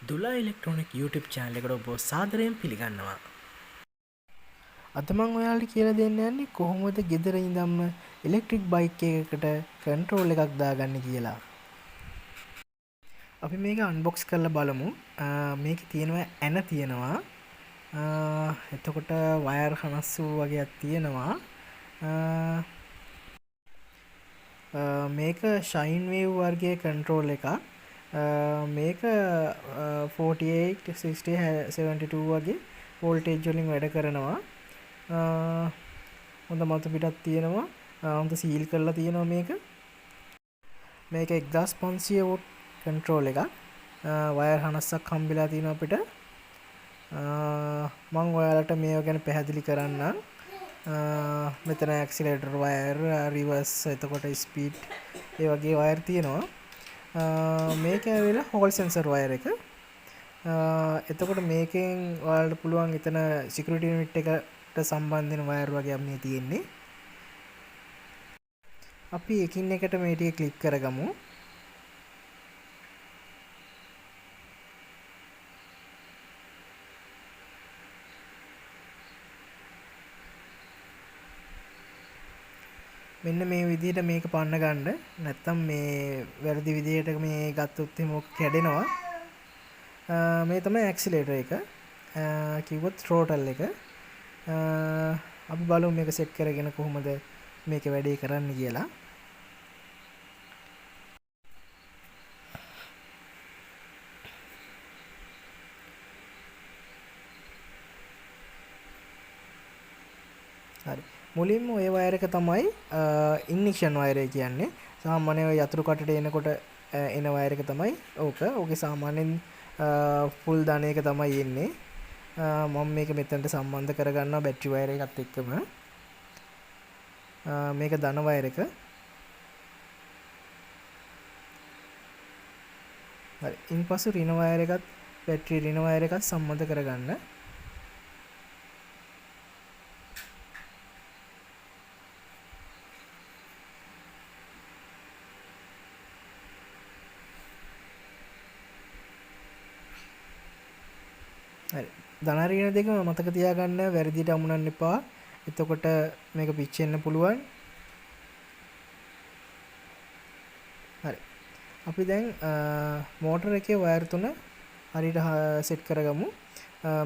දුලා electronic YouTube channel එකට ඔබ සාදරයෙන් පිළිගන්නවා. අද මම ඔයාලට කියලා දෙන්න යන්නේ කොහොමද ගෙදර ඉඳන්ම ඉලෙක්ට්‍රික් බයික් එකකට කන්ට්‍රෝල් එකක් දාගන්නේ කියලා. අපි මේක අන්බොක්ස් කරලා බලමු. මේකේ තියෙනවා ඇන තියෙනවා. එතකොට වයර් හනස්සු වගේක් තියෙනවා. මේක ෂයින් වේව් වර්ගයේ කන්ට්‍රෝල් එකක්. මේක 48 60 72 වගේ වෝල්ටේජ් වලින් වැඩ කරනවා. හොඳ මතු පිටක් තියෙනවා. හොඳ සීල් කරලා තියෙනවා මේක. මේක 1500 වෝට් කන්ට්‍රෝල් එකක්. වයර් හනස්සක් හම්බෙලා තියෙනවා අපිට. මම ඔයාලට මේව ගැන පැහැදිලි කරන්නම්. මෙතන ඇක්සිලරේටර් වයර්, රිවර්ස්, එතකොට ස්පීඩ් ඒ වගේ වයර් තියෙනවා. මේක ඇවිල්ලා හෝල් සෙන්සර් වයර් එක. එතකොට මේකෙන් ඔයාලට පුළුවන් එතන සිකියුරිටි යුනිට් එකට සම්බන්ධ වෙන වයර් වගේ මේ තියෙන්නේ. අපි එකින් එකට මේ ටික ක්ලික් කරගමු. මෙන්න මේ විදිහට මේක පන්න ගන්න. නැත්තම් මේ වැරදි විදිහට මේ ගත්තොත් එහෙම කැඩෙනවා. මේ තමයි ඇක්සිලරේටර් එක. කිව්වොත් throttle එක. අපි බලමු මේක සෙට් කරගෙන කොහොමද මේක වැඩේ කරන්න කියලා. හරි. මුලින්ම ඔය වයර් එක තමයි ඉග්නිෂන් වයර් එක කියන්නේ. සාමාන්‍ය යතුරු කටට එනකොට එන වයර් එක තමයි ඕක. ඕකේ සාමාන්‍යයෙන් ෆුල් දාන එක තමයි එන්නේ. මම මේක මෙතනට සම්බන්ධ කරගන්නවා බැටරි වයර් එකත් එක්කම. මේක ධන වයර් එක. හරි. ඉන්පසු ඍණ වයර් එකත් බැටරි ඍණ වයර් එකත් සම්බන්ධ කරගන්න. හරි. ධන ඍණ දෙකම මතක තියාගන්න, වැරදියට අමුණන්න එපා. එතකොට මේක පිච්චෙන්න පුළුවන්. හරි. අපි දැන් මෝටර එකේ වයර් තුන හරියට සෙට් කරගමු.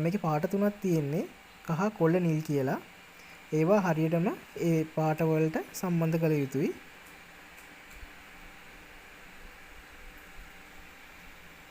මේකේ පාට තුනක් තියෙන්නේ. කහ, කොළ, නිල් කියලා. ඒවා හරියටම ඒ පාට වලට සම්බන්ධ කළ යුතුයි.